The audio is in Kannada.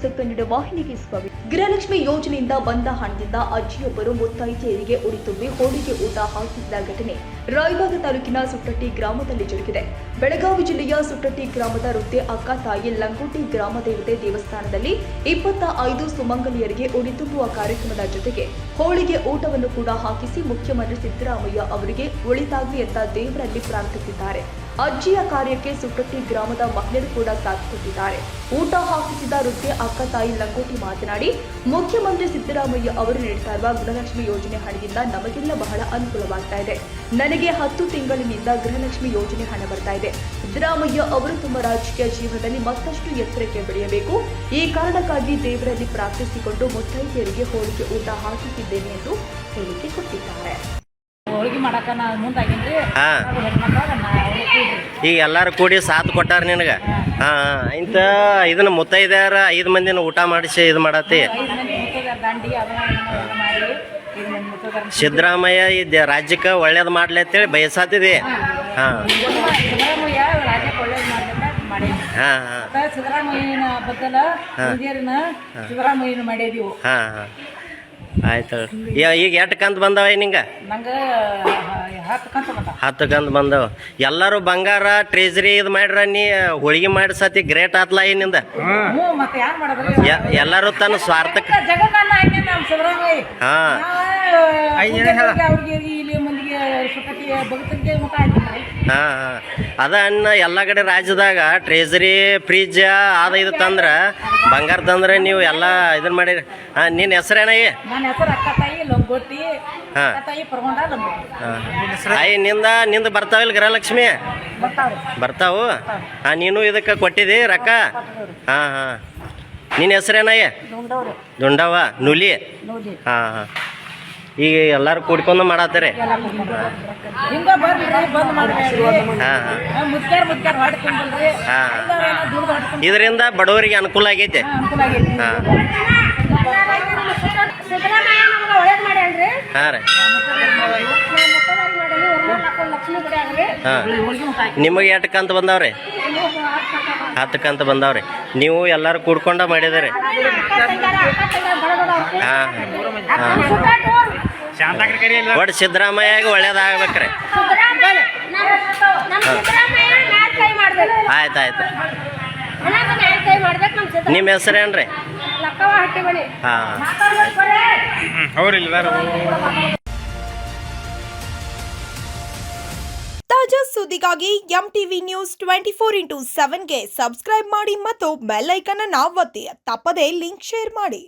ನ್ಯೂಸ್ ಕನ್ನಡ ವಾಹಿನಿಗೆ ಸ್ವಾಗತ. ಗೃಹಲಕ್ಷ್ಮಿ ಯೋಜನೆಯಿಂದ ಬಂದ ಹಣದಿಂದ ಅಜ್ಜಿಯೊಬ್ಬರು ಮುತ್ತೈದೆಯರಿಗೆ ಉಡಿ ತುಂಬಿ ಹೋಳಿಗೆ ಊಟ ಹಾಕಿಸಿದ ಘಟನೆ ರಾಯಬಾಗ ತಾಲೂಕಿನ ಸುಟ್ಟಟ್ಟಿ ಗ್ರಾಮದಲ್ಲಿ ಜರುಗಿದೆ. ಬೆಳಗಾವಿ ಜಿಲ್ಲೆಯ ಸುಟ್ಟಟ್ಟಿ ಗ್ರಾಮದ ವೃದ್ಧೆ ಅಕ್ಕ ತಾಯಿ ಲಂಗೋಟಿ ಗ್ರಾಮ ದೇವತೆ ದೇವಸ್ಥಾನದಲ್ಲಿ 25 ಸುಮಂಗಲಿಯರಿಗೆ ಉಡಿ ತುಂಬುವ ಕಾರ್ಯಕ್ರಮದ ಜೊತೆಗೆ ಹೋಳಿಗೆ ಊಟವನ್ನು ಕೂಡ ಹಾಕಿಸಿ ಮುಖ್ಯಮಂತ್ರಿ ಸಿದ್ದರಾಮಯ್ಯ ಅವರಿಗೆ ಒಳಿತಾಗಲಿ ಅಂತ ದೇವರಲ್ಲಿ ಪ್ರಾರ್ಥಿಸಿದ್ದಾರೆ. ಅಜ್ಜಿಯ ಕಾರ್ಯಕ್ಕೆ ಸುಟ್ಟಟ್ಟಿ ಗ್ರಾಮದ ಮಹಿಳೆಯರು ಕೂಡ ಸಾಥ್ ಕೊಟ್ಟಿದ್ದಾರೆ. ಊಟ ಹಾಕಿಸಿದ ವೃದ್ಧೆ ಅಕ್ಕ ತಾಯಿ ಲಂಗೋಟಿ ಮಾತನಾಡಿ, ಮುಖ್ಯಮಂತ್ರಿ ಸಿದ್ದರಾಮಯ್ಯ ಅವರು ನೀಡುತ್ತಾ ಇರುವ ಗೃಹಲಕ್ಷ್ಮಿ ಯೋಜನೆ ಹಣದಿಂದ ನಮಗೆಲ್ಲ ಬಹಳ ಅನುಕೂಲವಾಗ್ತಾ ಇದೆ. ನನಗೆ 10 ತಿಂಗಳಿನಿಂದ ಗೃಹಲಕ್ಷ್ಮಿ ಯೋಜನೆ ಹಣ ಬರ್ತಾ ಇದೆ. ಸಿದ್ದರಾಮಯ್ಯ ಅವರು ತಮ್ಮ ರಾಜಕೀಯ ಜೀವನದಲ್ಲಿ ಮತ್ತಷ್ಟು ಎತ್ತರಕ್ಕೆ ಬೆಳೆಯಬೇಕು. ಈ ಕಾರಣಕ್ಕಾಗಿ ದೇವರಲ್ಲಿ ಪ್ರಾರ್ಥಿಸಿಕೊಂಡು ಮುತ್ತೈದೆಯರಿಗೆ ಹೋಳಿಗೆ ಊಟ ಹಾಕಿಸಿದ್ದೇನೆ ಎಂದು ಹೇಳಿಕೆ ಕೊಟ್ಟಿದ್ದಾರೆ. ಈಗ ಎಲ್ಲಾರು ಕೂಡಿ ಸಾಥ್ ಕೊಟ್ಟಾರ ನಿನಗ. ಇಂತ ಇದನ್ನ ಮುತ್ತೈದ್ಯಾರ 5 ಮಂದಿನ ಊಟ ಮಾಡಿಸಿ ಇದು ಮಾಡತ್ತಿ. ಸಿದ್ದರಾಮಯ್ಯ ಈ ರಾಜ್ಯಕ್ಕೆ ಒಳ್ಳೇದು ಮಾಡ್ಲಿ ಅಂತೇಳಿ ಬಯಸಾತಿದೆ. ಸಿದ್ದರಾಮಯ್ಯನ ಬದಲ ಸಿದ್ದರಾಮಯ್ಯನ ಮಾಡಿದೀವಿ. ಆಯ್ತು. ಈಗ ಎಷ್ಟು ಕಂತು ಬಂದವ ನಿಂಗೆ? ನಂಗೆ 10 ಕಂತು ಬಂದವ. ಎಲ್ಲರೂ ಬಂಗಾರ ಟ್ರೆಜರಿ ಇದು ಮಾಡ್ರ, ನೀ ಹೋಳಿಗೆ ಮಾಡಿಸತಿ ಗ್ರೇಟ್ ಆತ್ಲ ಏನಿಂದ. ಎಲ್ಲರೂ ತನ್ನ ಸ್ವಾರ್ಥಕ್ಕೆ ಅದ ಅನ್ನ ಎಲ್ಲ ಕಡೆ ರಾಜ್ಯದಾಗ ಟ್ರೆಜರಿ ಫ್ರಿಜ್ ಅದ ಇದು ತಂದ್ರ ಬಂಗಾರ ತಂದ್ರೆ ನೀವು ಎಲ್ಲ ಇದನ್ನ ಮಾಡಿರಿ. ನಿನ್ನ ಹೆಸರೇನಾಯಿ? ನಿಂದ ಬರ್ತಾವಿಲ್ಲ ಗೃಹಲಕ್ಷ್ಮಿ? ಬರ್ತಾವು. ನೀನು ಇದಕ್ಕೆ ಕೊಟ್ಟಿದಿ ರೊಕ್ಕ? ನಿನ್ನ ಹೆಸರೇನಾಯ? ದುಂಡವ ನುಲಿ. ಈಗ ಎಲ್ಲಾರು ಕೂಡ್ಕೊಂಡು ಮಾಡತ್ತಾರೆ. ಇದರಿಂದ ಬಡವರಿಗೆ ಅನುಕೂಲ ಆಗೈತೆ. ನಿಮಗೆ ಎಷ್ಟು ಕಂತು ಬಂದಾವ್ರಿ? 10 ಕಂತು ಬಂದಾವ್ರಿ. ನೀವು ಎಲ್ಲಾರು ಕೂಡ್ಕೊಂಡ ಮಾಡಿದಾರೆ. ಒಟ್ಟು ಸಿದ್ದರಾಮಯ್ಯಗೆ ಒಳ್ಳೇದಾಗ್ಬೇಕ್ರಿ. ಆಯ್ತಾಯ್ತು. ನಿಮ್ಮ ಹೆಸರೇನ್ರಿ? ತಾಜಾ ಸುದ್ದಿಗಾಗಿ MTV ನ್ಯೂಸ್ 24x7ಗೆ ಸಬ್ಸ್ಕ್ರೈಬ್ ಮಾಡಿ ಮತ್ತು ಬೆಲ್ ಐಕಾನ್ ಅನ್ನು ಒತ್ತಿ. ತಪ್ಪದೇ ಲಿಂಕ್ ಶೇರ್ ಮಾಡಿ.